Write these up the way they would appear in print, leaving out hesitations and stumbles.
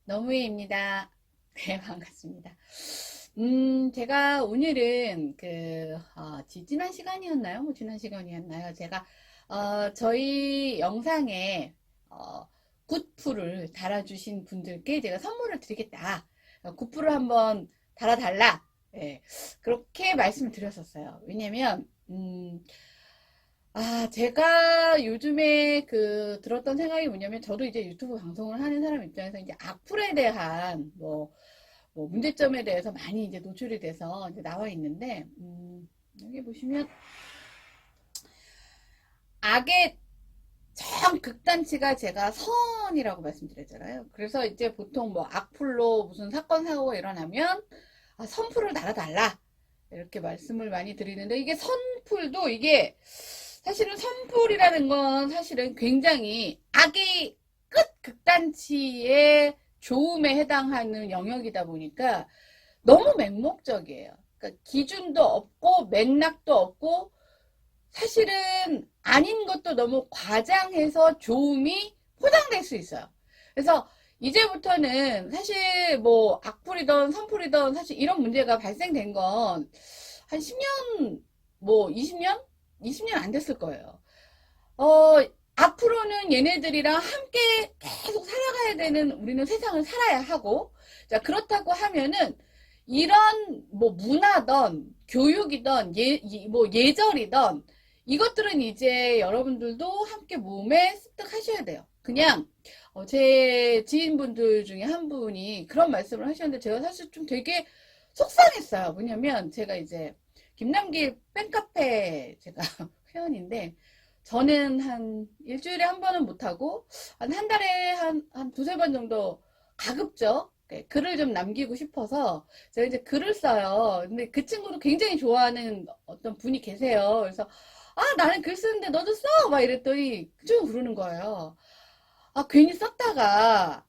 너무해입니다. 네, 반갑습니다. 제가 오늘은 지난 시간이었나요? 지난 시간이었나요? 제가, 저희 영상에, 어, 굿풀을 달아주신 분들께 제가 선물을 드리겠다. 굿풀을 한번 달아달라. 네, 그렇게 말씀을 드렸었어요. 왜냐면, 제가 요즘에 들었던 생각이 뭐냐면, 저도 이제 유튜브 방송을 하는 사람 입장에서 이제 악플에 대한 문제점에 대해서 많이 이제 노출이 돼서 이제 나와 있는데, 여기 보시면, 악의 정 극단치가 제가 선이라고 말씀드렸잖아요. 그래서 이제 보통 뭐 악플로 무슨 사건, 사고가 일어나면, 선풀을 달아달라. 이렇게 말씀을 많이 드리는데, 이게 선풀도 이게, 사실은 선풀이라는 건 사실은 굉장히 악의 끝 극단치의 좋음에 해당하는 영역이다 보니까 너무 맹목적이에요. 그러니까 기준도 없고 맥락도 없고 사실은 아닌 것도 너무 과장해서 좋음이 포장될 수 있어요. 그래서 이제부터는 사실 뭐 악플이든 선풀이든 사실 이런 문제가 발생된 건 한 10년, 뭐 20년? 20년 안 됐을 거예요. 어, 앞으로는 얘네들이랑 함께 계속 살아가야 되는 우리는 세상을 살아야 하고, 자, 그렇다고 하면은 이런 뭐 문화든 교육이든 뭐 예절이든 이것들은 이제 여러분들도 함께 몸에 습득하셔야 돼요. 그냥 제 지인분들 중에 한 분이 그런 말씀을 하셨는데 제가 사실 좀 되게 속상했어요. 뭐냐면 제가 이제 김남길 팬카페 제가 회원인데 저는 한 일주일에 한 번은 못하고 한 달에 한 두세 번 정도 가급적 글을 좀 남기고 싶어서 제가 이제 글을 써요. 근데 그 친구도 굉장히 좋아하는 어떤 분이 계세요. 그래서 나는 글 쓰는데 너도 써! 막 이랬더니 그 친구 그러는 거예요. 괜히 썼다가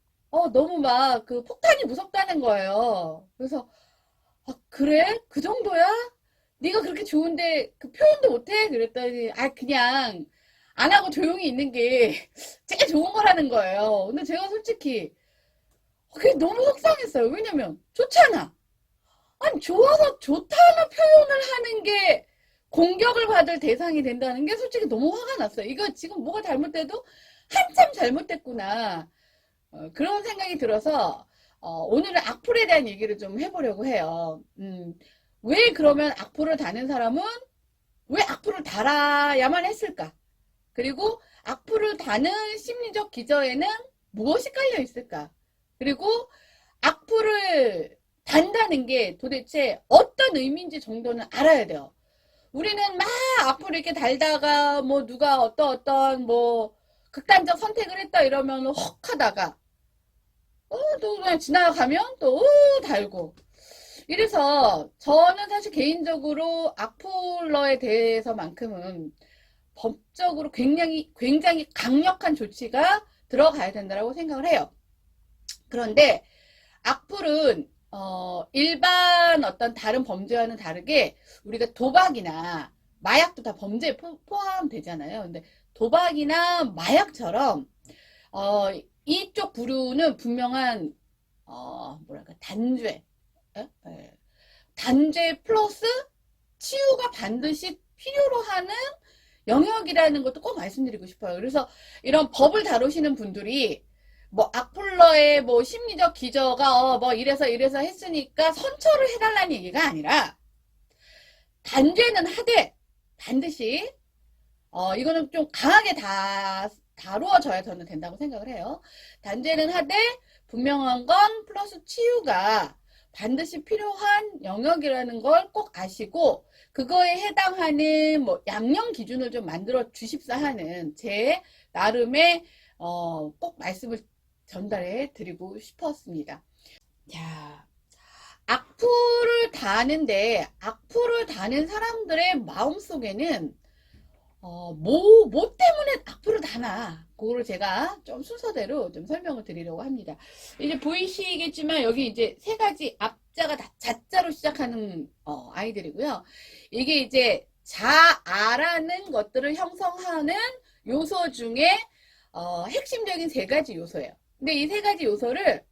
너무 막 그 폭탄이 무섭다는 거예요. 그래서 그래? 그 정도야? 네가 그렇게 좋은데 그 표현도 못해? 그랬더니 그냥 안 하고 조용히 있는 게 제일 좋은 거라는 거예요. 근데 제가 솔직히 그게 너무 속상했어요. 왜냐면 좋잖아. 아니 좋아서 좋다는 표현을 하는 게 공격을 받을 대상이 된다는 게 솔직히 너무 화가 났어요. 이거 지금 뭐가 잘못돼도 한참 잘못됐구나. 그런 생각이 들어서 오늘은 악플에 대한 얘기를 좀 해보려고 해요. 왜 그러면 악플을 다는 사람은 왜 악플을 달아야만 했을까? 그리고 악플을 다는 심리적 기저에는 무엇이 깔려 있을까? 그리고 악플을 단다는 게 도대체 어떤 의미인지 정도는 알아야 돼요. 우리는 막 악플을 이렇게 달다가 뭐 누가 어떤 뭐 극단적 선택을 했다 이러면 헉 하다가 또 그냥 지나가면 또 달고 이래서 저는 사실 개인적으로 악플러에 대해서만큼은 법적으로 굉장히 강력한 조치가 들어가야 된다고 생각을 해요. 그런데 악플은 일반 어떤 다른 범죄와는 다르게 우리가 도박이나 마약도 다 범죄에 포함되잖아요. 근데 도박이나 마약처럼 이쪽 부류는 분명한 뭐랄까 단죄, 단죄 플러스 치유가 반드시 필요로 하는 영역이라는 것도 꼭 말씀드리고 싶어요. 그래서 이런 법을 다루시는 분들이 뭐 악플러의 뭐 심리적 기저가 뭐 이래서 했으니까 선처를 해달라는 얘기가 아니라 단죄는 하되 반드시 이거는 좀 강하게 다루어져야 저는 된다고 생각을 해요. 단죄는 하되 분명한 건 플러스 치유가 반드시 필요한 영역이라는 걸 꼭 아시고 그거에 해당하는 뭐 양형 기준을 좀 만들어 주십사 하는 제 나름의 꼭 말씀을 전달해 드리고 싶었습니다. 자, 악플을 다는 사람들의 마음속에는 뭐 때문에 악플을 다나 그거를 제가 좀 순서대로 좀 설명을 드리려고 합니다. 이제 보이시겠지만 여기 이제 세 가지 앞자가 다 자자로 시작하는 아이들이고요. 이게 이제 자아라는 것들을 형성하는 요소 중에 핵심적인 세 가지 요소예요. 근데 이 세 가지 요소를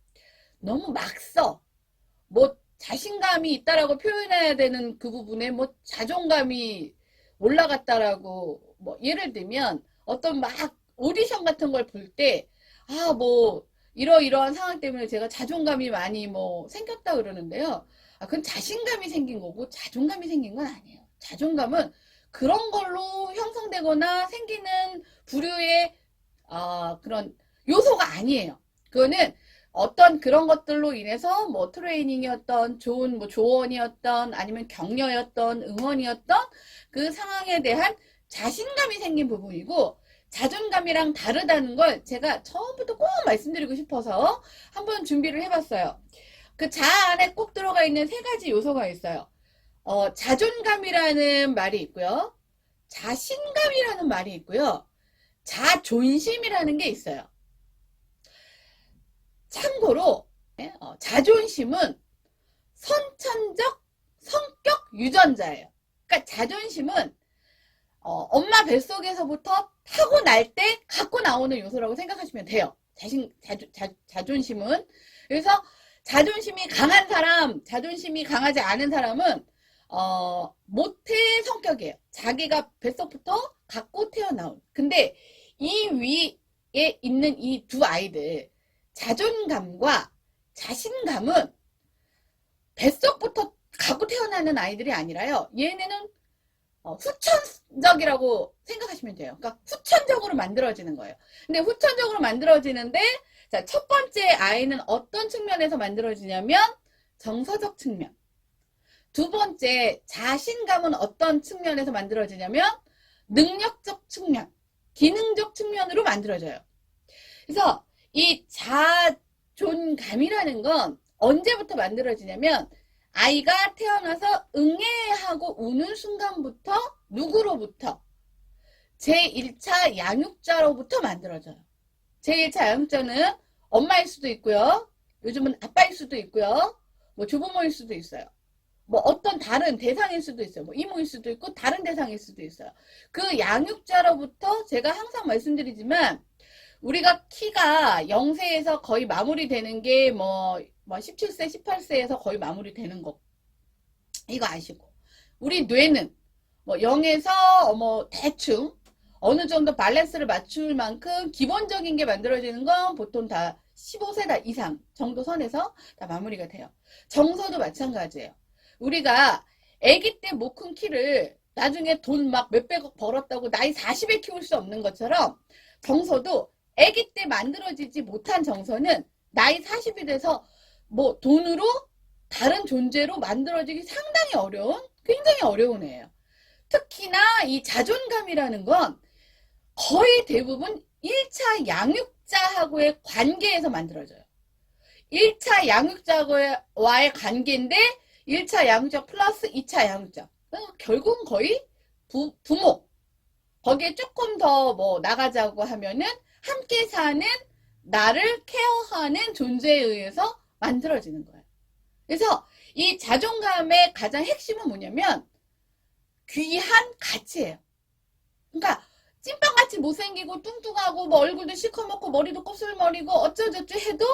너무 막 써. 뭐 자신감이 있다라고 표현해야 되는 그 부분에 뭐 자존감이 올라갔다라고 뭐 예를 들면 어떤 막 오디션 같은 걸 볼 때 아 뭐 이러이러한 상황 때문에 제가 자존감이 많이 뭐 생겼다 그러는데요. 아 그건 자신감이 생긴 거고 자존감이 생긴 건 아니에요. 자존감은 그런 걸로 형성되거나 생기는 부류의 그런 요소가 아니에요. 그거는 어떤 그런 것들로 인해서 뭐 트레이닝이었던 좋은 뭐 조언이었던 아니면 격려였던 응원이었던 그 상황에 대한 자신감이 생긴 부분이고 자존감이랑 다르다는 걸 제가 처음부터 꼭 말씀드리고 싶어서 한번 준비를 해봤어요. 그 자 안에 꼭 들어가 있는 세 가지 요소가 있어요. 자존감이라는 말이 있고요. 자신감이라는 말이 있고요. 자존심이라는 게 있어요. 참고로 자존심은 선천적 성격 유전자예요. 그러니까 자존심은 엄마 뱃속에서부터 타고날 때 갖고 나오는 요소라고 생각하시면 돼요. 자존심은. 그래서 자존심이 강한 사람, 자존심이 강하지 않은 사람은 모태 성격이에요. 자기가 뱃속부터 갖고 태어나온. 근데 이 위에 있는 이 두 아이들 자존감과 자신감은 뱃속부터 갖고 태어나는 아이들이 아니라요. 얘네는 후천적이라고 생각하시면 돼요. 그러니까 후천적으로 만들어지는 거예요. 근데 후천적으로 만들어지는데 자, 첫 번째 아이는 어떤 측면에서 만들어지냐면 정서적 측면. 두 번째 자신감은 어떤 측면에서 만들어지냐면 능력적 측면, 기능적 측면으로 만들어져요. 그래서 이 자존감이라는 건 언제부터 만들어지냐면 아이가 태어나서 응애하고 우는 순간부터 누구로부터? 제1차 양육자로부터 만들어져요. 제1차 양육자는 엄마일 수도 있고요. 요즘은 아빠일 수도 있고요. 뭐 조부모일 수도 있어요. 뭐 어떤 다른 대상일 수도 있어요. 뭐 이모일 수도 있고 다른 대상일 수도 있어요. 그 양육자로부터 제가 항상 말씀드리지만 우리가 키가 0세에서 거의 마무리되는 게 뭐 17세, 18세에서 거의 마무리되는 거. 이거 아시고. 우리 뇌는 뭐 0에서 뭐 대충 어느 정도 밸런스를 맞출 만큼 기본적인 게 만들어지는 건 보통 다 15세 이상 정도 선에서 다 마무리가 돼요. 정서도 마찬가지예요. 우리가 아기 때 못 큰 키를 나중에 돈 막 몇백억 벌었다고 나이 40에 키울 수 없는 것처럼 정서도 아기 때 만들어지지 못한 정서는 나이 40이 돼서 뭐 돈으로 다른 존재로 만들어지기 상당히 어려운 굉장히 어려운 애예요. 특히나 이 자존감이라는 건 거의 대부분 1차 양육자하고의 관계에서 만들어져요. 1차 양육자와의 관계인데 1차 양육자 플러스 2차 양육자. 결국은 거의 부모. 거기에 조금 더 뭐 나가자고 하면은 함께 사는 나를 케어하는 존재에 의해서 만들어지는 거예요. 그래서 이 자존감의 가장 핵심은 뭐냐면 귀한 가치예요. 그러니까 찐빵같이 못생기고 뚱뚱하고 뭐 얼굴도 시커멓고 머리도 곱슬머리고 어쩌저쩌 해도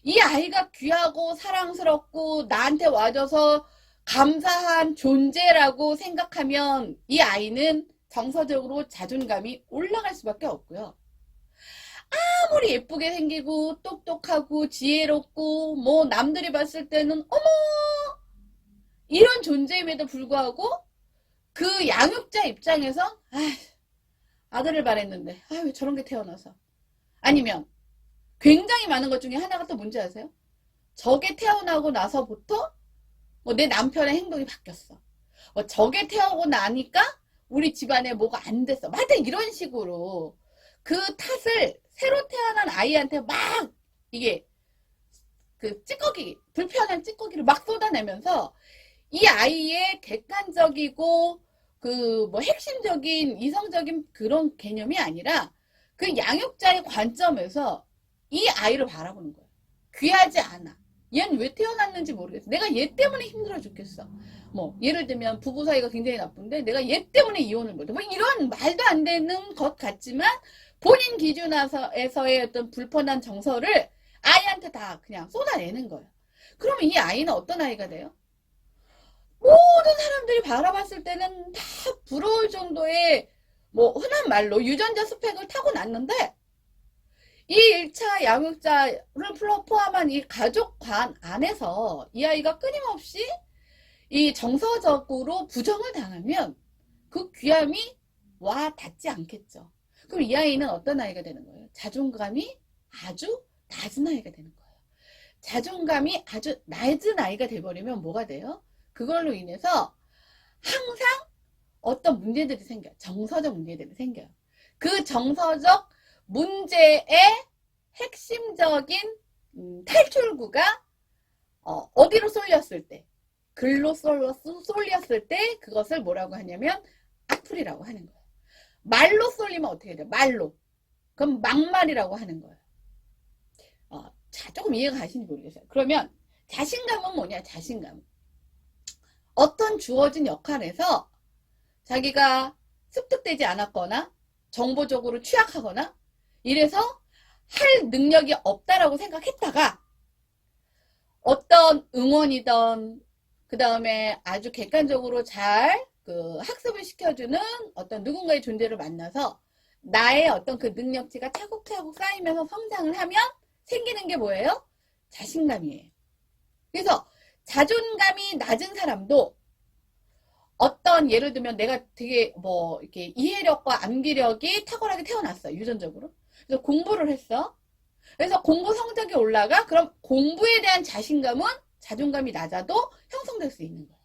이 아이가 귀하고 사랑스럽고 나한테 와줘서 감사한 존재라고 생각하면 이 아이는 정서적으로 자존감이 올라갈 수밖에 없고요. 아무리 예쁘게 생기고 똑똑하고 지혜롭고 뭐 남들이 봤을 때는 어머 이런 존재임에도 불구하고 그 양육자 입장에서 아들을 바랬는데 왜 저런 게 태어나서 아니면 굉장히 많은 것 중에 하나가 또 뭔지 아세요? 저게 태어나고 나서부터 뭐 내 남편의 행동이 바뀌었어. 저게 태어나고 나니까 우리 집안에 뭐가 안 됐어. 막 이런 식으로 그 탓을 새로 태어난 아이한테 막 이게 그 찌꺼기 불편한 찌꺼기를 막 쏟아내면서 이 아이의 객관적이고 그 뭐 핵심적인 이성적인 그런 개념이 아니라 그 양육자의 관점에서 이 아이를 바라보는 거예요. 귀하지 않아. 얘는 왜 태어났는지 모르겠어. 내가 얘 때문에 힘들어 죽겠어. 뭐 예를 들면 부부 사이가 굉장히 나쁜데 내가 얘 때문에 이혼을 못해. 뭐 이런 말도 안 되는 것 같지만 본인 기준에서의 어떤 불편한 정서를 아이한테 다 그냥 쏟아내는 거예요. 그러면 이 아이는 어떤 아이가 돼요? 모든 사람들이 바라봤을 때는 다 부러울 정도의 뭐 흔한 말로 유전자 스펙을 타고났는데 이 1차 양육자를 포함한 이 가족관 안에서 이 아이가 끊임없이 이 정서적으로 부정을 당하면 그 귀함이 와 닿지 않겠죠. 그럼 이 아이는 어떤 아이가 되는 거예요? 자존감이 아주 낮은 아이가 되는 거예요. 자존감이 아주 낮은 아이가 돼버리면 뭐가 돼요? 그걸로 인해서 항상 어떤 문제들이 생겨요. 정서적 문제들이 생겨요. 그 정서적 문제의 핵심적인 탈출구가 어디로 쏠렸을 때, 글로 쏠렸을 때 그것을 뭐라고 하냐면 악플이라고 하는 거예요. 말로 쏠리면 어떻게 돼요? 말로. 그럼 막말이라고 하는 거예요. 자, 조금 이해가 가시는지 모르겠어요. 그러면 자신감은 뭐냐? 자신감. 어떤 주어진 역할에서 자기가 습득되지 않았거나 정보적으로 취약하거나 이래서 할 능력이 없다라고 생각했다가 어떤 응원이든 그 다음에 아주 객관적으로 잘 그 학습을 시켜주는 어떤 누군가의 존재를 만나서 나의 어떤 그 능력치가 차곡차곡 쌓이면서 성장을 하면 생기는 게 뭐예요? 자신감이에요. 그래서 자존감이 낮은 사람도 어떤 예를 들면 내가 되게 뭐 이렇게 이해력과 암기력이 탁월하게 태어났어 유전적으로. 그래서 공부를 했어. 그래서 공부 성적이 올라가. 그럼 공부에 대한 자신감은 자존감이 낮아도 형성될 수 있는 거예요.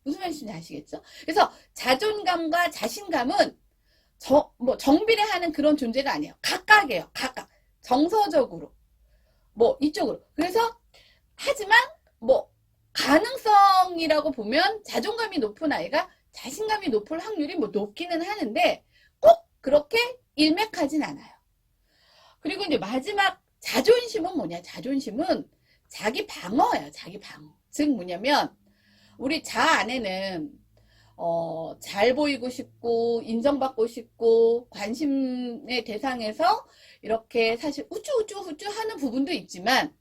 무슨 말인지 아시겠죠? 그래서 자존감과 자신감은 정비례하는 그런 존재가 아니에요. 각각이에요. 각각. 정서적으로. 뭐 이쪽으로. 그래서 하지만 뭐 가능성이라고 보면 자존감이 높은 아이가 자신감이 높을 확률이 뭐 높기는 하는데 꼭 그렇게 일맥하진 않아요. 그리고 이제 마지막 자존심은 뭐냐? 자존심은 자기 방어예요. 자기 방어. 즉 뭐냐면 우리 자 안에는 잘 보이고 싶고 인정받고 싶고 관심의 대상에서 이렇게 사실 우쭈우쭈 하는 부분도 있지만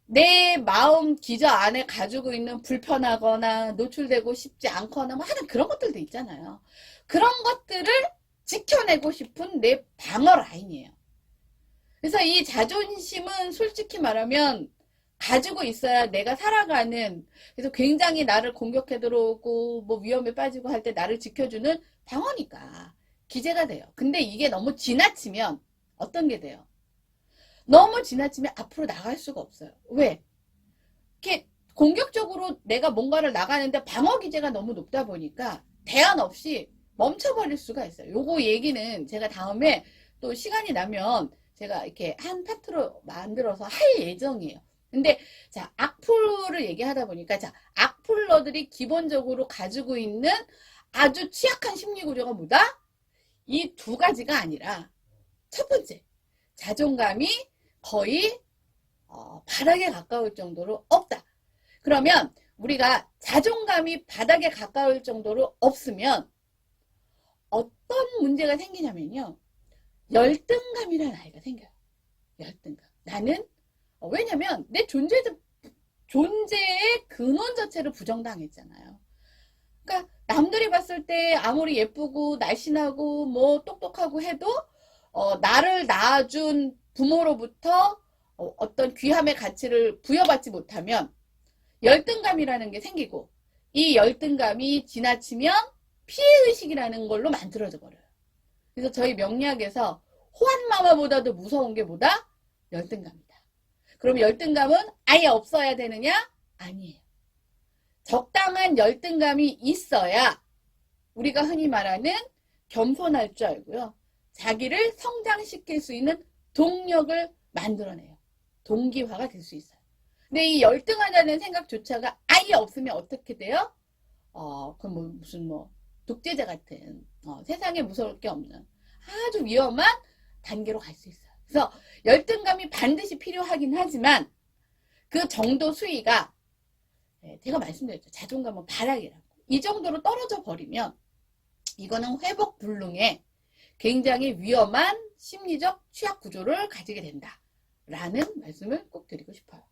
내 마음 기저 안에 가지고 있는 불편하거나 노출되고 싶지 않거나 뭐 하는 그런 것들도 있잖아요. 그런 것들을 지켜내고 싶은 내 방어 라인이에요. 그래서 이 자존심은 솔직히 말하면 가지고 있어야 내가 살아가는, 그래서 굉장히 나를 공격해 들어오고 뭐 위험에 빠지고 할 때 나를 지켜주는 방어니까 기재가 돼요. 근데 이게 너무 지나치면 어떤 게 돼요? 너무 지나치면 앞으로 나갈 수가 없어요. 왜? 이렇게 공격적으로 내가 뭔가를 나가는데 방어 기제가 너무 높다 보니까 대안 없이 멈춰버릴 수가 있어요. 요거 얘기는 제가 다음에 또 시간이 나면 제가 이렇게 한 파트로 만들어서 할 예정이에요. 근데 자, 악플을 얘기하다 보니까 자, 악플러들이 기본적으로 가지고 있는 아주 취약한 심리 구조가 뭐다? 이 두 가지가 아니라 첫 번째, 자존감이 거의 바닥에 가까울 정도로 없다. 그러면 우리가 자존감이 바닥에 가까울 정도로 없으면 어떤 문제가 생기냐면요. 열등감이라는 아이가 생겨요. 열등감. 나는 왜냐면 내 존재의 근원 자체를 부정당했잖아요. 그러니까 남들이 봤을 때 아무리 예쁘고 날씬하고 뭐 똑똑하고 해도 나를 낳아준 부모로부터 어떤 귀함의 가치를 부여받지 못하면 열등감이라는 게 생기고 이 열등감이 지나치면 피해의식이라는 걸로 만들어져 버려요. 그래서 저희 명리학에서 호환마마보다도 무서운 게 뭐다? 열등감이다. 그럼 열등감은 아예 없어야 되느냐? 아니에요. 적당한 열등감이 있어야 우리가 흔히 말하는 겸손할 줄 알고요. 자기를 성장시킬 수 있는 동력을 만들어내요. 동기화가 될 수 있어요. 근데 이 열등하다는 생각조차가 아예 없으면 어떻게 돼요? 그럼 무슨 독재자 같은 세상에 무서울 게 없는 아주 위험한 단계로 갈 수 있어요. 그래서 열등감이 반드시 필요하긴 하지만 그 정도 수위가 제가 말씀드렸죠. 자존감은 바닥이라고. 이 정도로 떨어져 버리면 이거는 회복 불능에 굉장히 위험한 심리적 취약 구조를 가지게 된다. 라는 말씀을 꼭 드리고 싶어요.